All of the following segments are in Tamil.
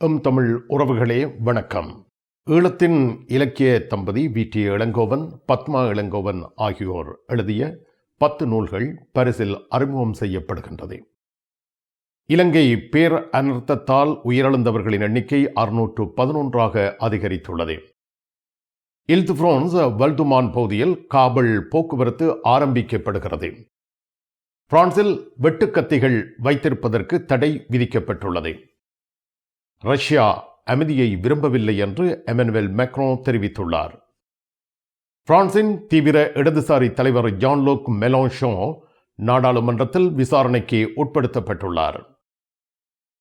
தமிழ் உறவுகளே வணக்கம். ஈழத்தின் இலக்கிய தம்பதி வி.டி. இளங்கோவன், பத்மா இளங்கோவன் ஆகியோர் எழுதிய 10 நூல்கள் பரிசில் அறிமுகம் செய்யப்படுகின்றது. இலங்கை பேர் அனர்த்தத்தால் உயிரிழந்தவர்களின் எண்ணிக்கை 611 அதிகரித்துள்ளது. இல்துப்ரான்ஸ் வல்துமான் பகுதியில் காபல் போக்குவரத்து ஆரம்பிக்கப்படுகிறது. பிரான்சில் வெட்டுக்கத்திகள் வைத்திருப்பதற்கு தடை விதிக்கப்பட்டுள்ளது. ரஷ்யா அமைதியை விரும்பவில்லை என்று எமனுவேல் மேக்ரோ தெரிவித்துள்ளார். பிரான்சின் தீவிர இடதுசாரி தலைவர் ஜான்-லூக் மெலான்ஷோ நாடாளுமன்றத்தில் விசாரணைக்கு உட்படுத்தப்பட்டுள்ளார்.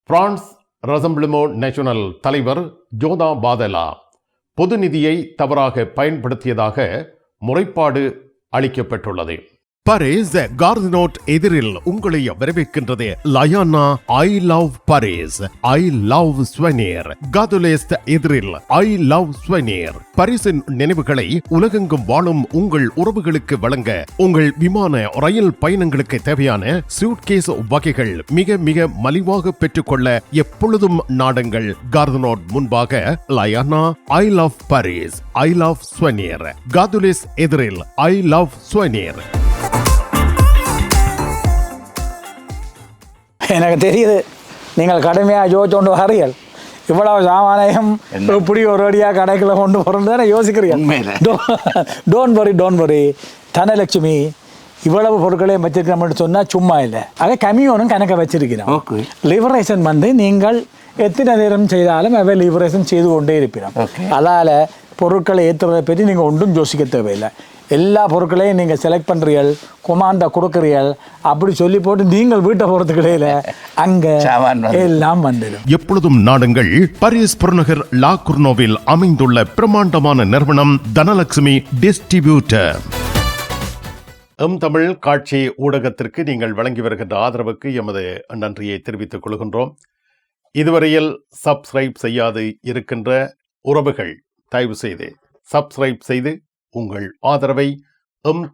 பிரான்ஸ் ரசம்பிளிமெண்ட் நேஷனல் தலைவர் ஜோதா பாதலா பொது நிதியை தவறாக பயன்படுத்தியதாக முறைப்பாடு அளிக்கப்பட்டுள்ளது. பாரிஸ் கார்தினோட் எதிரில் உங்களை வரவேற்கின்றது லயானா I love Paris, I love souvenir. Gare de l'Est எதிரில் ஐ லவ் ஸ்வெனியர். பாரிஸின் நினைவுகளை உலகெங்கும் வாழும் உங்கள் உறவுகளுக்கு வழங்க உங்கள் விமான ரயில் பயணங்களுக்கு தேவையான சூட்கேஸ் வகைகள் மிக மிக மலிவாக பெற்றுக்கொள்ள எப்பொழுதும் நாடுங்கள். கார்தினோட் முன்பாக லயானா I love Paris, I love souvenir. Gare de l'Est எதிரில் ஐ லவ் ஸ்வெனியர். எனக்கு தெரியுது நீங்கள் கடுமையாக யோசிச்சோண்டு வரீர்கள். இவ்வளவு சாமானியம் இப்படி ஒரு அடியாக கடைக்குள்ள கொண்டு போகிறோன்னு யோசிக்கிறீங்க. டோன்ட் வரி தனலட்சுமி இவ்வளவு பொருட்களையும் வச்சிருக்கிறோம்னு சொன்னால் சும்மா இல்லை. அதை கம்மியோனும் கணக்கை வச்சிருக்கிறோம். லிபரேஷன் நீங்கள் எத்தனை நேரம் செய்தாலும் அவை லிபரேஷன் செய்து கொண்டே இருப்பினோம். அதால் பொருட்களை ஏற்றுறதை பற்றி நீங்கள் ஒன்றும் யோசிக்க தேவையில்லை. எல்லா பொருட்களையும் நீங்கள் செலக்ட் பண்ணுறீர்கள், கொமாண்டா கொடுக்குறீர்கள். அப்படி சொல்லி போட்டு நீங்கள் வீட்டை போகிறதுக்கு இடையில அங்கே எல்லாம் வந்துடும். எப்பொழுதும் நாடுங்கள் பாரிஸ் புறநகர் லா குர்னோவில் அமைந்துள்ள பிரமாண்டமான நிறுவனம் தனலட்சுமி டிஸ்ட்ரிபியூட்டர். தமிழ் காட்சி ஊடகத்திற்கு நீங்கள் வழங்கி வருகின்ற ஆதரவுக்கு எமது நன்றியை தெரிவித்துக் கொள்கின்றோம். இதுவரையில் சப்ஸ்கிரைப் செய்யாது இருக்கின்ற உறவுகள் தயவு செய்து சப்ஸ்கிரைப் செய்து உங்கள் ஆதரவை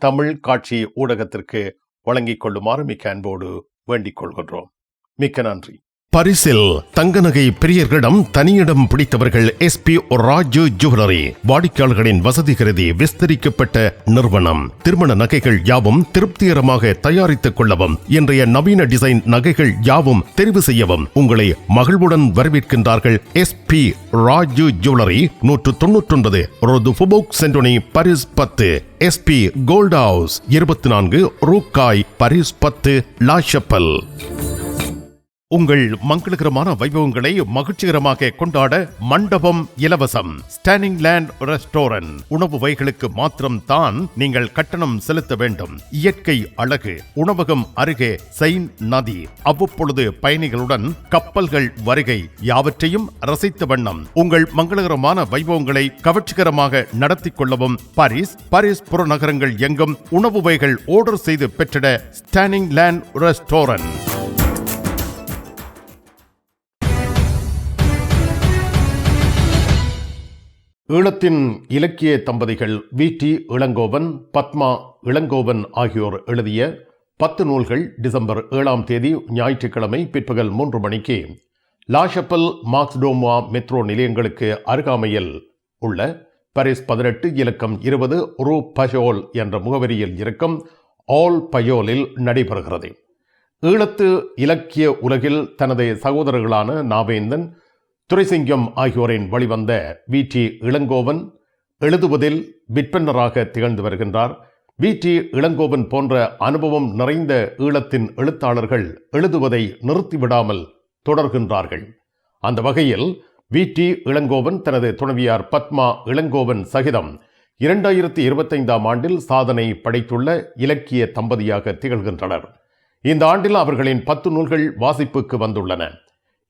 தமிழ் காட்சி ஊடகத்திற்கு வழங்கிக் கொள்ளுமாறு மிக்க அன்போடு வேண்டிக் கொள்கின்றோம். மிக்க நன்றி. பரிசில் தங்க நகை பிரியர்களிடம் தனியிடம் பிடித்தவர்கள் SP ராஜு ஜுவல்லரி. வாடிக்கையாளர்களின் வசதி கருதி விஸ்தரிக்கப்பட்ட நிறுவனம். திருமண நகைகள் யாவும் திருப்திகரமாக தயாரித்துக் கொள்ளவும், இன்றைய நவீன டிசைன் நகைகள் யாவும் தெரிவு செய்யவும் உங்களை மகிழ்வுடன் வரவேற்கின்றார்கள். SP Raju jewellery, 199 rue du Faubourg Saint Denis, Paris 10. SP gold house, 24 rue Cail, Paris 10, La Chapelle. உங்கள் மங்களகரமான வைபவங்களை மகிழ்ச்சிகரமாக கொண்டாட மண்டபம் இலவசம். Standing land restaurant. உணவு வகைகளுக்கு மாத்திரம் தான் நீங்கள் கட்டணம் செலுத்த வேண்டும். இயற்கை அழகு. உணவகம் அருகே செயின் நதி. அவ்வப்பொழுது பயணிகளுடன் கப்பல்கள் வருகை. யாவற்றையும் ரசித்த வண்ணம் உங்கள் மங்களகரமான வைபவங்களை கவர்ச்சிகரமாக நடத்தி கொள்ளவும் பாரிஸ் புறநகரங்கள் எங்கும் உணவு வகைகள் ஆர்டர் செய்து பெற்றிட ஸ்டாண்டிங் லேண்ட் ரெஸ்டாரண்ட். ஈழத்தின் இலக்கிய தம்பதிகள் வி.டி. இளங்கோவன், பத்மா இளங்கோவன் ஆகியோர் எழுதிய 10 நூல்கள் டிசம்பர் 7 ஞாயிற்றுக்கிழமை பிற்பகல் 3 மணிக்கு லா ஷப்பல் மார்க்ஸ்டோமா மெட்ரோ நிலையங்களுக்கு அருகாமையில் உள்ள பாரிஸ் 18 இலக்கம் 20 ரூ பயோல் என்ற முகவரியில் இருக்கும் ஆல் பயோலில் நடைபெறுகிறது. ஈழத்து இலக்கிய உலகில் தனது சகோதரர்களான நாவேந்தன், துரைசிங்கம் ஆகியோரின் வழிவந்த வி.டி. இளங்கோவன் எழுதுவதில் விற்பனராக திகழ்ந்து வருகின்றார். வி.டி. இளங்கோவன் போன்ற அனுபவம் நிறைந்த ஈழத்தின் எழுத்தாளர்கள் எழுதுவதை நிறுத்திவிடாமல் தொடர்கின்றார்கள். அந்த வகையில் வி.டி. இளங்கோவன் தனது துணைவியார் பத்மா இளங்கோவன் சகிதம் 2025 ஆண்டில் சாதனை படைத்துள்ள இலக்கிய தம்பதியாக திகழ்கின்றனர். இந்த ஆண்டில் அவர்களின் 10 நூல்கள் வாசிப்புக்கு வந்துள்ளன.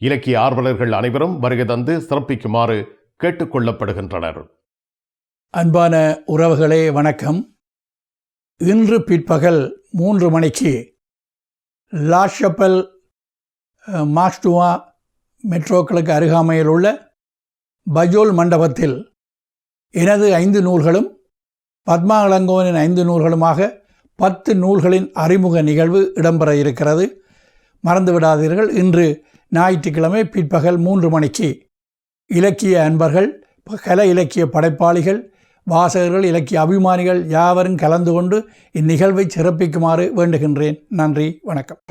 இலக்கிய ஆர்வலர்கள் அனைவரும் வருகை தந்து சிறப்பிக்குமாறு கேட்டுக்கொள்ளப்படுகின்றனர். அன்பான உறவுகளே வணக்கம். இன்று பிற்பகல் 3 மணிக்கு லா ஷப்பல் மார்க்ஸ்டோமா மெட்ரோக்களுக்கு அருகாமையில் உள்ள பயோல் மண்டபத்தில் எனது 5 நூல்களும் பத்மா இளங்கோவனின் 5 நூல்களுமாக 10 நூல்களின் அறிமுக நிகழ்வு இடம்பெற இருக்கிறது. மறந்து விடாதீர்கள். இன்று ஞாயிற்றுக்கிழமை பிற்பகல் 3 மணிக்கு இலக்கிய அன்பர்கள், கலை இலக்கிய படைப்பாளிகள், வாசகர்கள், இலக்கிய அபிமானிகள் யாவரும் கலந்து கொண்டு இந்நிகழ்வை சிறப்பிக்குமாறு வேண்டுகின்றேன். நன்றி, வணக்கம்.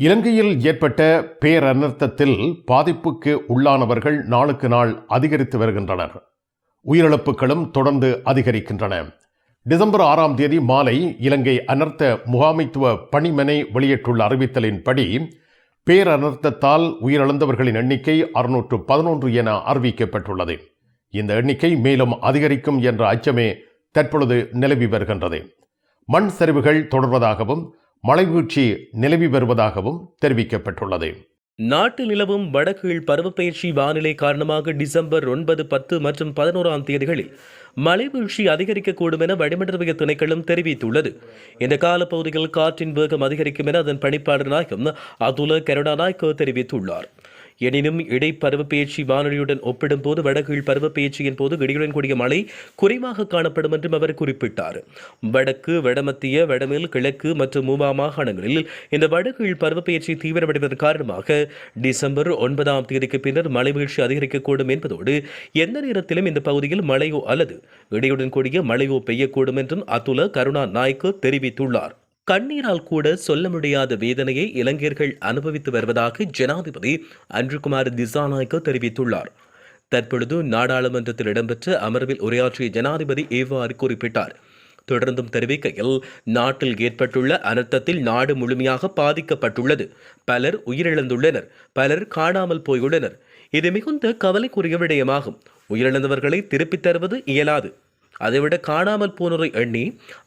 இலங்கையில் ஏற்பட்ட பேரனர்த்தத்தில் பாதிப்புக்கு உள்ளானவர்கள் நாளுக்கு நாள் அதிகரித்து வருகின்றனர். உயிரிழப்புகளும் தொடர்ந்து அதிகரிக்கின்றன. டிசம்பர் 6ஆம் தேதி மாலை இலங்கை அனர்த்த முகாமைத்துவ பணிமனை வெளியிட்டுள்ள அறிவித்தலின்படி பேரனர்த்தத்தால் உயிரிழந்தவர்களின் எண்ணிக்கை 611 என அறிவிக்கப்பட்டுள்ளது. இந்த எண்ணிக்கை மேலும் அதிகரிக்கும் என்ற அச்சமே தற்பொழுது நிலவி வருகின்றது. மண் சரிவுகள் தொடர்வதாகவும் மழைவீழ்ச்சி நிலவி வருவதாகவும் தெரிவிக்கப்பட்டுள்ளது. நாட்டில் நிலவும் வடகீழ் பருவப்பெயர்ச்சி வானிலை காரணமாக டிசம்பர் 9, 10 மற்றும் 11ஆம் தேதிகளில் மழைவீழ்ச்சி அதிகரிக்கக்கூடும் என வளிமண்டல திணைக்களம் தெரிவித்துள்ளது. இந்த காலப்பகுதியில் காற்றின் வேகம் அதிகரிக்கும் என அதன் பணிப்பாளர் நாயகம் அதுல கருணாநாயக்க தெரிவித்துள்ளார். எனினும் இடைப்பருவப்பெயர்ச்சி வானொலியுடன் ஒப்பிடும்போது வடகீழ் பருவப்பெயர்ச்சியின் போது இடியுடன் கூடிய மழை குறைவாக காணப்படும் என்றும் அவர் குறிப்பிட்டார். வடக்கு, வடமத்திய, வடமேல், கிழக்கு மற்றும் மூவா மாகாணங்களில் இந்த வடகீழ் பருவப்பெயர்ச்சி தீவிரமடைவதன் காரணமாக டிசம்பர் 9ஆம் தேதிக்கு பின்னர் மழை வீழ்ச்சி அதிகரிக்கக்கூடும் என்பதோடு எந்த நேரத்திலும் இந்த பகுதியில் மழையோ அல்லது இடியுடன் கூடிய மழையோ பெய்யக்கூடும் என்றும் அதுல கருணாநாயக்க தெரிவித்துள்ளார். கண்ணீரால் கூட சொல்ல முடியாத வேதனையை இளைஞர்கள் அனுபவித்து வருவதாக ஜனாதிபதி அன்றுகுமார் திசாநாயக்க தெரிவித்துள்ளார். தற்பொழுது நாடாளுமன்றத்தில் இடம்பெற்ற அமர்வில் உரையாற்றிய ஜனாதிபதி இவ்வாறு குறிப்பிட்டார். தொடர்ந்தும் தெரிவிக்கையில், நாட்டில் ஏற்பட்டுள்ள அனர்த்தத்தில் நாடு முழுமையாக பாதிக்கப்பட்டுள்ளது. பலர் உயிரிழந்துள்ளனர், பலர் காணாமல் போயுள்ளனர். இது மிகுந்த கவலைக்குரிய விடயமாகும். உயிரிழந்தவர்களை திருப்பித் தருவது இயலாது. அதைவிட காணாமல் போனோரை எண்ணி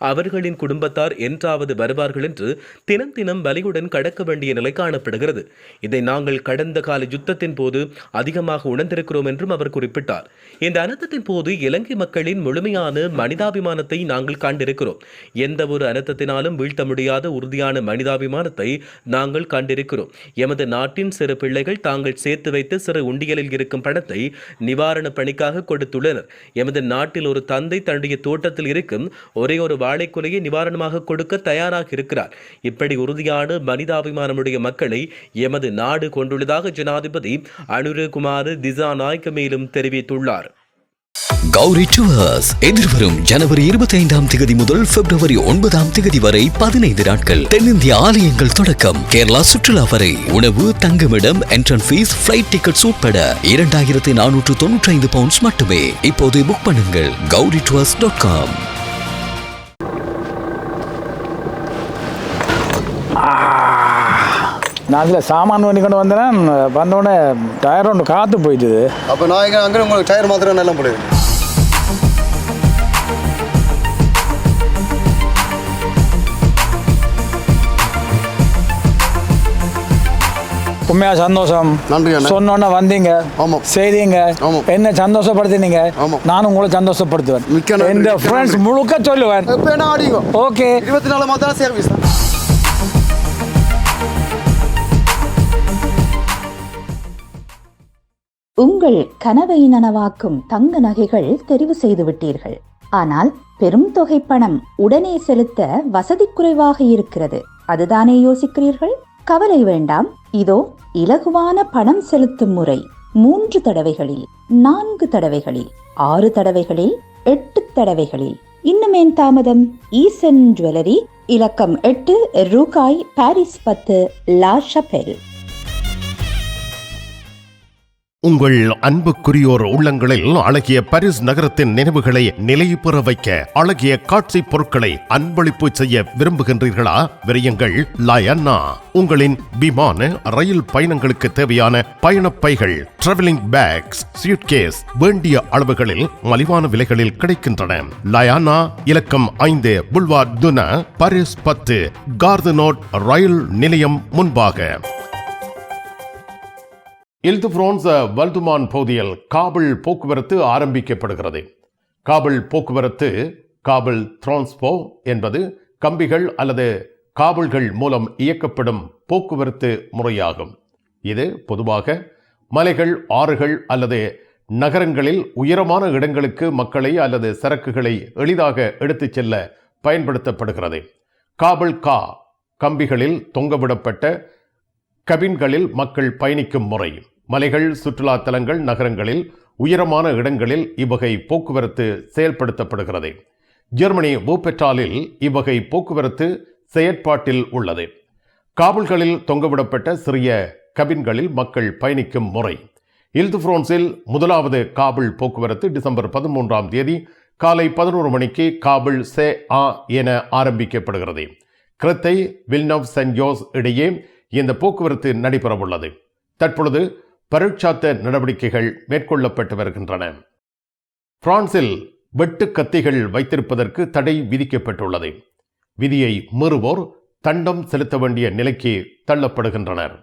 அவர்களின் குடும்பத்தார் என்றாவது வருவார்கள் என்று தினம் தினம் வலியுடன் கடக்க வேண்டிய நிலை காணப்படுகிறது. இதை நாங்கள் கடந்த கால யுத்தத்தின் போது அதிகமாக உணர்ந்திருக்கிறோம் என்றும் அவர் குறிப்பிட்டார். இந்த அனர்த்தத்தின் போது இலங்கை மக்களின் முழுமையான மனிதாபிமானத்தை நாங்கள் கண்டிருக்கிறோம். எந்த ஒரு அனர்த்தத்தினாலும் வீழ்த்த முடியாத உறுதியான மனிதாபிமானத்தை நாங்கள் கண்டிருக்கிறோம். எமது நாட்டின் சிறு பிள்ளைகள் தாங்கள் சேர்த்து வைத்து சிறு உண்டியலில் இருக்கும் பணத்தை நிவாரண பணிக்காக கொடுத்துள்ளனர். எமது நாட்டில் ஒரு தந்தை தன்னுடைய தோட்டத்தில் இருக்கும் ஒரே ஒரு வாழைக்குலையை நிவாரணமாக கொடுக்க தயாராக இருக்கிறார். இப்படி உறுதியான மனிதாபிமானமுடைய மக்களை எமது நாடு கொண்டுள்ளதாக ஜனாதிபதி அனுரகுமார் திசாநாயக்க மேலும் தெரிவித்துள்ளார். கௌரி டூர்ஸ் எதிர்வரும் ஜனவரி 25ஆம் தேதி முதல் பிப்ரவரி 9ஆம் தேதி வரை 15 நாட்கள் தென்னிந்திய ஆலயங்கள் தொடக்கம் கேரளா சுற்றுலா வரை உணவு, தங்குமிடம், என்ட்ரன்ஸ் ஃபீஸ், ஃபிளைட் டிக்கெட்ஸ் உட்பட 2495 பவுண்ட்ஸ் மட்டுமே. இப்போது புக் பண்ணுங்கள் gauritours.com. நான் அதில் சாமான் பண்ணி கொண்டு வந்தேன். வந்தோடனே டயர் ஒன்று காற்று போயிட்டுது. அப்போ நான் இங்கே அங்கே உங்களுக்கு டயர் மாத்திரம் நல்லா போடுவேன். உண்மையா சந்தோஷம். நன்றி அண்ணா. சொன்னோன்னே வந்தீங்க, ஆமாம், செய்தீங்க, ஆமாம், என்ன சந்தோஷப்படுத்தினீங்க. ஆமாம், நானும் உங்களை சந்தோஷப்படுத்துவேன். மிக்க நன்றி. இந்த ஃப்ரெண்ட்ஸ் முழுக்க சொல்லுவேன். இப்போ என்ன ஆடிங்க? ஓகே, 24 மாதம் சர்வீஸ். உங்கள் கனவை நனவாக்கும் தங்க நகைகள் தெரிவு செய்து விட்டீர்கள். ஆனால் பெரும் தொகை பணம் உடனே செலுத்த வசதி குறைவாக இருக்கிறது. அதுதானே யோசிக்கிறீர்கள்? கவலை வேண்டாம். இதோ இலகுவான பணம் செலுத்தும் முறை. 3 தடவைகளில், 4 தடவைகளில், 6 தடவைகளில், 8 தடவைகளில். இன்னுமேன் தாமதம்? ஈசன் ஜுவல்லரி, இலக்கம் 8, ரூகாய், பாரிஸ் 10, லா ஷபெல். உங்கள் அன்புக்குரியோர் உள்ளங்களில் அழகிய பாரிஸ் நகரத்தின் நினைவுகளை நிலைபெற வைக்க அழகிய காட்சி பொருட்களை அன்பளிப்பு செய்ய விரும்புகின்றீர்களா? விரையுங்கள் லயன்னா. உங்களின் விமான, ரயில் பயணங்களுக்கு தேவையான பயணப்பைகள், டிராவலிங் பேக்ஸ், சூட்கேஸ் வேண்டிய அளவுகளில் மலிவான விலைகளில் கிடைக்கின்றன. லயானா, இலக்கம் 5, புல்வார் துனா, பாரிஸ் 10, கார்தனோட் ரயில் நிலையம் முன்பாக. இல்துஃப்ரான்ஸ் வல்துமான் பகுதியில் காபிள் போக்குவரத்து ஆரம்பிக்கப்படுகிறது. காபிள் போக்குவரத்து, காபிள் டிரான்ஸ்போ என்பது கம்பிகள் அல்லது காபிள்கள் மூலம் இயக்கப்படும் போக்குவரத்து முறையாகும். இது பொதுவாக மலைகள், ஆறுகள் அல்லது நகரங்களில் உயரமான இடங்களுக்கு மக்களை அல்லது சரக்குகளை எளிதாக எடுத்துச் செல்ல பயன்படுத்தப்படுகிறது. காபிள் கா கம்பிகளில் தொங்கவிடப்பட்ட கபின்களில் மக்கள் பயணிக்கும் முறை. மலைகள், சுற்றுலா தலங்கள், நகரங்களில் உயரமான இடங்களில் இவ்வகை போக்குவரத்து செயல்படுத்தப்படுகிறது. ஜெர்மனி வூபெட்டாலில் இவ்வகை போக்குவரத்து செயற்பாட்டில் உள்ளது. காபிள்களில் தொங்கவிடப்பட்ட சிறிய கபின்களில் மக்கள் பயணிக்கும் முறை. இல்து பிரான்சில் முதலாவது காபிள் போக்குவரத்து டிசம்பர் 13ஆம் தேதி காலை 11 மணிக்கு காபிள் சே ஆ என ஆரம்பிக்கப்படுகிறது. கிரெத்தை வில்னவ் சென்ட் ஜோஸ் இடையே இந்த போக்குவரத்து நடைபெறவுள்ளது. தற்பொழுது பரீட்சாத்த நடவடிக்கைகள் மேற்கொள்ளப்பட்டு வருகின்றன. பிரான்சில் வெட்டு கத்திகள் வைத்திருப்பதற்கு தடை விதிக்கப்பட்டுள்ளது. விதியை மீறுவோர் தண்டம் செலுத்த வேண்டிய நிலைக்கு தள்ளப்படுகின்றனர்.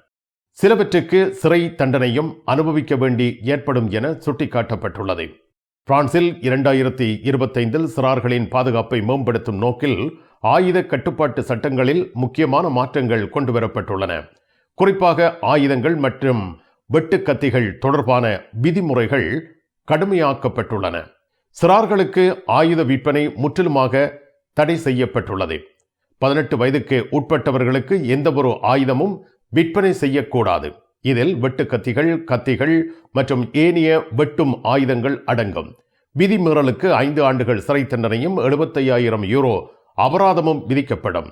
சிலவற்றுக்கு சிறை தண்டனையும் அனுபவிக்க வேண்டி ஏற்படும் என சுட்டிக்காட்டப்பட்டுள்ளது. பிரான்சில் 2025 சிறார்களின் பாதுகாப்பை மேம்படுத்தும் நோக்கில் ஆயுத கட்டுப்பாட்டு சட்டங்களில் முக்கியமான மாற்றங்கள் கொண்டுவரப்பட்டுள்ளன. குறிப்பாக ஆயுதங்கள் மற்றும் வெட்டுக்கத்திகள் தொடர்பான விதிமுறைகள் கடுமையாக்கப்பட்டுள்ளன. சிறார்களுக்கு ஆயுத விற்பனை முற்றிலுமாக தடை செய்யப்பட்டுள்ளது. 18 வயதுக்கு உட்பட்டவர்களுக்கு எந்தவொரு ஆயுதமும் விற்பனை செய்யக்கூடாது. இதில் வெட்டுக்கத்திகள், கத்திகள் மற்றும் ஏனைய வெட்டும் ஆயுதங்கள் அடங்கும். விதிமீறலுக்கு 5 ஆண்டுகள் சிறை தண்டனையும் 75,000 யூரோ அபராதமும் விதிக்கப்படும்.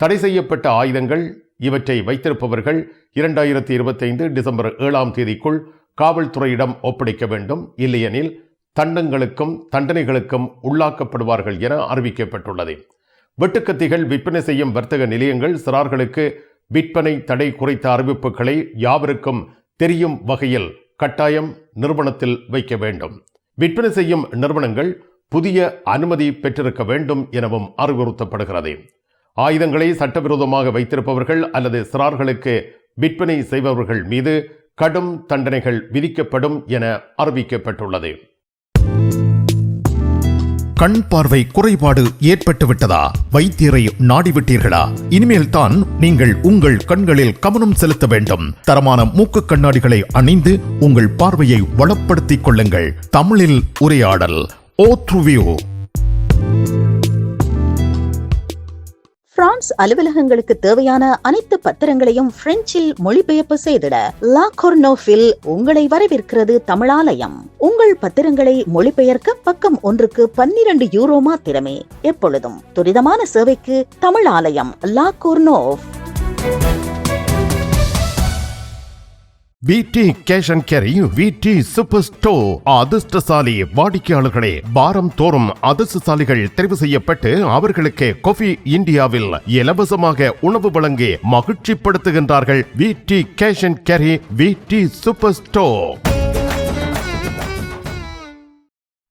தடை செய்யப்பட்ட ஆயுதங்கள் இவற்றை வைத்திருப்பவர்கள் 2025 டிசம்பர் 7ஆம் தேதிக்குள் காவல்துறையிடம் ஒப்படைக்க வேண்டும். இல்லையெனில் தண்டங்களுக்கும் தண்டனைகளுக்கும் உள்ளாக்கப்படுவார்கள் என அறிவிக்கப்பட்டுள்ளது. வெட்டுக்கத்திகள் விற்பனை செய்யும் வர்த்தக நிலையங்கள் சிறார்களுக்கு விற்பனை தடை குறித்த அறிவிப்புகளை யாவருக்கும் தெரியும் வகையில் கட்டாயம் நிறுவனத்தில் வைக்க வேண்டும். விற்பனை செய்யும் நிறுவனங்கள் புதிய அனுமதி பெற்றிருக்க வேண்டும் எனவும் அறிவுறுத்தப்படுகிறது. ஆயுதங்களை சட்டவிரோதமாக வைத்திருப்பவர்கள் அல்லது சிறார்களுக்கு விற்பனை செய்பவர்கள் மீது கடும் தண்டனைகள் விதிக்கப்படும் என அறிவிக்கப்பட்டுள்ளது. கண் பார்வை குறைபாடு ஏற்பட்டுவிட்டதா? வைத்தியரை நாடிவிட்டீர்களா? இனிமேல் தான் நீங்கள் உங்கள் கண்களில் கவனம் செலுத்த வேண்டும். தரமான மூக்கு கண்ணாடிகளை அணிந்து உங்கள் பார்வையை வளப்படுத்திக் கொள்ளுங்கள். தமிழில் உரையாடல் ஓத்ருவியூ. பிரான்ஸ் அலுவலகங்களுக்கு தேவையான அனைத்து பத்திரங்களையும் பிரெஞ்சில் மொழிபெயர்ப்பு செய்திட லா கொர்னோஃபில் உங்களை வரவேற்கிறது தமிழாலயம். உங்கள் பத்திரங்களை மொழிபெயர்க்க பக்கம் ஒன்றுக்கு 12 யூரோ மாத்திரமே. எப்பொழுதும் துரிதமான சேவைக்கு Tamilalayam, La Courneuve. VT cash and carry, VT super store. அதிர்ஷ்டசாலி வாடிக்கையாளர்களே, வாரம் தோறும் அதிர்ஷ்டசாலிகள் தெரிவு செய்யப்பட்டு அவர்களுக்கு காஃபி இந்தியாவில் இலவசமாக உணவு வழங்கி மகிழ்ச்சிப்படுத்துகின்றார்கள். VT cash and carry, VT super store.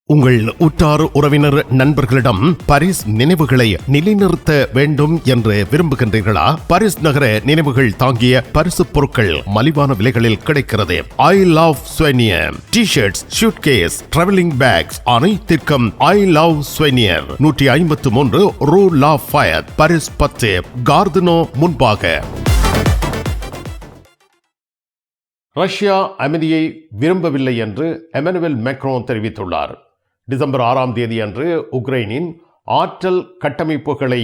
உங்கள் உற்றார் உறவினர் நண்பர்களிடம் பாரிஸ் நினைவுகளை நிலைநிறுத்த வேண்டும் என்று விரும்புகின்றீர்களா? பாரிஸ் நகர நினைவுகள் தாங்கிய பரிசு பொருட்கள் மலிவான விலைகளில் கிடைக்கிறது. ஐ love souvenir T-shirts, suitcase, travelling packs அனைத்திற்கும் ஐ லவ் ஸ்வெனியர். 153 ரூ லா ஃபயத், பாரிஸ் 10, கார்தனோ முன்பாக. ரஷ்யா அமைதியை விரும்பவில்லை என்று எமனுவேல் மேக்ரோன் தெரிவித்துள்ளார். டிசம்பர் 6ஆம் தேதி அன்று உக்ரைனின் ஆற்றல் கட்டமைப்புகளை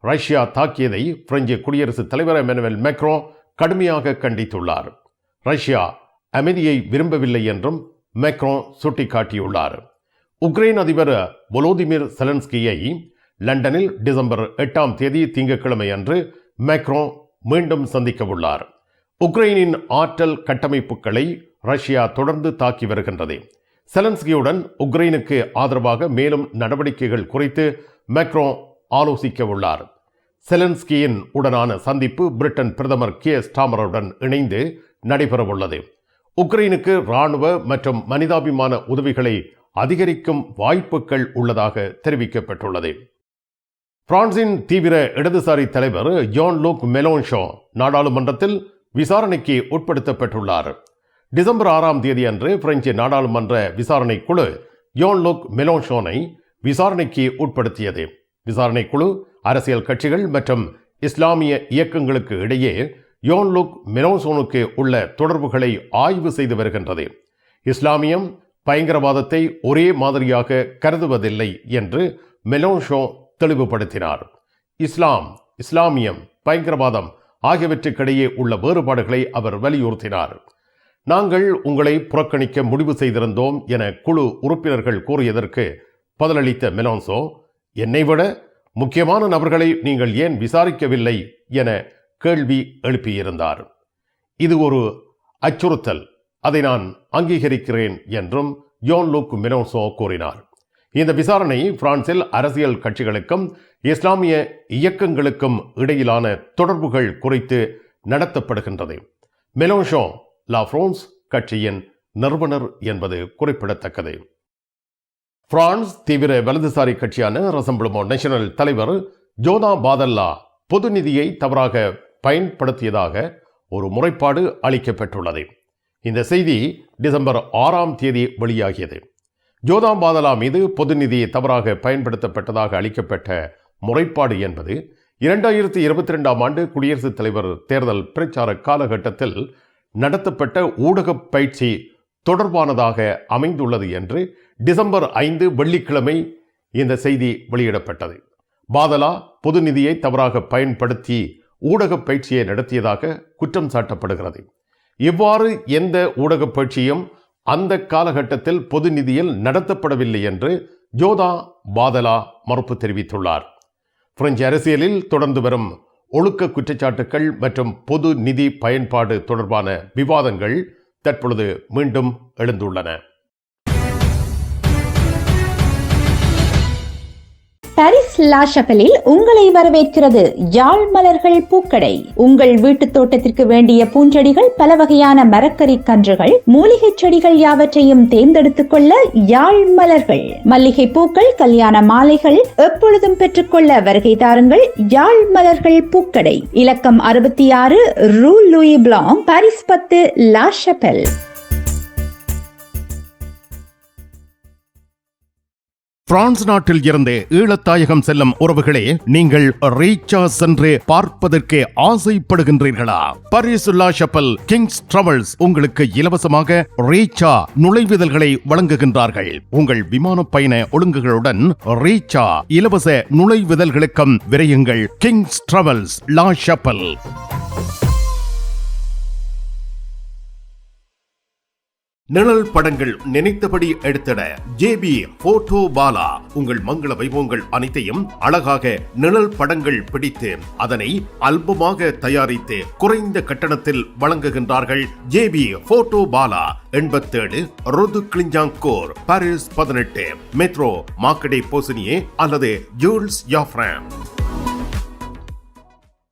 ரஷ்யா தாக்கியதை பிரெஞ்சு குடியரசுத் தலைவர் எமனுவேல் மேக்ரோ கடுமையாக கண்டித்துள்ளார். ரஷ்யா அமைதியை விரும்பவில்லை என்றும் மேக்ரோ சுட்டிக்காட்டியுள்ளார். உக்ரைன் அதிபர் வோலோதிமிர் செலன்ஸ்கியை லண்டனில் டிசம்பர் 8ஆம் தேதி திங்கட்கிழமை அன்று மேக்ரோ மீண்டும் சந்திக்க உள்ளார். உக்ரைனின் ஆற்றல் கட்டமைப்புகளை ரஷ்யா தொடர்ந்து தாக்கி வருகின்றது. செலன்ஸ்கியுடன் உக்ரைனுக்கு ஆதரவாக மேலும் நடவடிக்கைகள் குறித்து மேக்ரோ ஆலோசிக்க உள்ளார். செலன்ஸ்கியின் உடனான சந்திப்பு பிரிட்டன் பிரதமர் கியர் ஸ்டார்மருடன் இணைந்து நடைபெறவுள்ளது. உக்ரைனுக்கு இராணுவ மற்றும் மனிதாபிமான உதவிகளை அதிகரிக்கும் வாய்ப்புகள் உள்ளதாக தெரிவிக்கப்பட்டுள்ளது. பிரான்சின் தீவிர இடதுசாரி தலைவர் ஜான் லூக் மெலோன்ஷோ நாடாளுமன்றத்தில் விசாரணைக்கு உட்படுத்தப்பட்டுள்ளார். டிசம்பர் 6ஆம் தேதி அன்று பிரெஞ்சு நாடாளுமன்ற விசாரணை குழு ஜான் லூக் மெலோன்ஷோனை விசாரணைக்கு உட்படுத்தியது. விசாரணை குழு அரசியல் கட்சிகள் மற்றும் இஸ்லாமிய இயக்கங்களுக்கு இடையே ஜான் லூக் மெலோன்ஷோனுக்கு உள்ள தொடர்புகளை ஆய்வு செய்து வருகின்றது. இஸ்லாமியம், பயங்கரவாதத்தை ஒரே மாதிரியாக கருதுவதில்லை என்று மெலோன்ஷோ தெளிவுபடுத்தினார். இஸ்லாமியம், பயங்கரவாதம் ஆகியவற்றுக்கிடையே உள்ள வேறுபாடுகளை அவர் வலியுறுத்தினார். நாங்கள் உங்களை புறக்கணிக்க முடிவு செய்திருந்தோம் என குழு உறுப்பினர்கள் கூறியதற்கு பதிலளித்த மெலோன்ஷோ, என்னை விட முக்கியமான நபர்களை நீங்கள் ஏன் விசாரிக்கவில்லை என கேள்வி எழுப்பியிருந்தார். இது ஒரு அச்சுறுத்தல், அதை நான் அங்கீகரிக்கிறேன் என்றும் யோன் லூக் மெலோன்ஷோ கூறினார். இந்த விசாரணை பிரான்சில் அரசியல் கட்சிகளுக்கும் இஸ்லாமிய இயக்கங்களுக்கும் இடையிலான தொடர்புகள் குறித்து நடத்தப்படுகின்றது. மெலோன்ஷோ லா பிரான்ஸ் கட்சியின் நிறுவனர் என்பது குறிப்பிடத்தக்கது. பிரான்ஸ் தீவிர வலதுசாரி கட்சியான ரசம்பிளமெண்ட் நேஷனல் தலைவர் ஜோதா பாதல்லா பொது நிதியை தவறாக பயன்படுத்தியதாக ஒரு முறைப்பாடு அளிக்கப்பட்டுள்ளது. இந்த செய்தி டிசம்பர் 6ஆம் தேதி வெளியாகியது. ஜோதா பாதலா மீது பொது நிதி தவறாக பயன்படுத்தப்பட்டதாக அளிக்கப்பட்ட முறைப்பாடு என்பது 2022ஆம் ஆண்டு குடியரசுத் தலைவர் தேர்தல் பிரச்சார காலகட்டத்தில் நடத்தப்பட்ட ஊடக பயிற்சி தொடர்பானதாக அமைந்துள்ளது என்று டிசம்பர் 5 வெள்ளிக்கிழமை இந்த செய்தி வெளியிடப்பட்டது. பாதலா பொது நிதியை தவறாக பயன்படுத்தி ஊடக பயிற்சியை நடத்தியதாக குற்றம் சாட்டப்படுகிறது. இவ்வாறு எந்த ஊடக பயிற்சியும் அந்த காலகட்டத்தில் பொது நிதியில் நடத்தப்படவில்லை என்று ஜோதா பாதலா மறுப்பு தெரிவித்துள்ளார். பிரெஞ்சு அரசியலில் தொடர்ந்து வரும் ஒழுக்க குற்றச்சாட்டுகள் மற்றும் பொது நிதி பயன்பாடு தொடர்பான விவாதங்கள் தற்பொழுது மீண்டும் எழுந்துள்ளன. பாரிஸ் லா ஷப்பலில் உங்களை வரவேற்கிறது யாழ் மலர்கள் பூக்கடை. உங்கள் வீட்டு தோட்டத்திற்கு வேண்டிய பூஞ்செடிகள், பல வகையான மரக்கறி கன்றுகள், மூலிகை செடிகள் யாவற்றையும் தேர்ந்தெடுத்துக் கொள்ள யாழ் மலர்கள். மல்லிகை பூக்கள், கல்யாண மாலைகள் எப்பொழுதும் பெற்றுக்கொள்ள வருகை தாருங்கள். யாழ் மலர்கள் பூக்கடை, இலக்கம் 66 ரூ Louis Blanc, Paris 10, La ஷப்பல். France நாட்டில் இருந்து ஈழத்தாயகம் செல்லும் உறவுகளே, நீங்கள் ரீச்சா சென்று பார்ப்பதற்கு ஆசைப்படுகின்றீர்களா? பாரிஸ் லா ஷப்பல் கிங்ஸ் டிராவல்ஸ் உங்களுக்கு இலவசமாக ரீச்சா நுழைவுதல்களை வழங்குகின்றார்கள். உங்கள் விமான பயண ஒழுங்குகளுடன் ரீச்சா இலவச நுழைவுதல்களுக்கும் விரையுங்கள். கிங்ஸ் டிராவல்ஸ் லா ஷப்பல். நிழல் படங்கள் நினைத்தபடி எடுத்திட ஜேபி போட்டோ பாலா உங்கள் மங்கள வைபவங்கள் அனைத்தையும் அழகாக நிழல் படங்கள் பிடித்து அதனை ஆல்பமாக தயாரித்து குறைந்த கட்டணத்தில் வழங்குகின்றார்கள். JP photo Bala 87 rue du Clignancourt, Paris 18, metro Marcadet Poissonniers அல்லது ஜூல்ஸ் யாஃப்ராம்.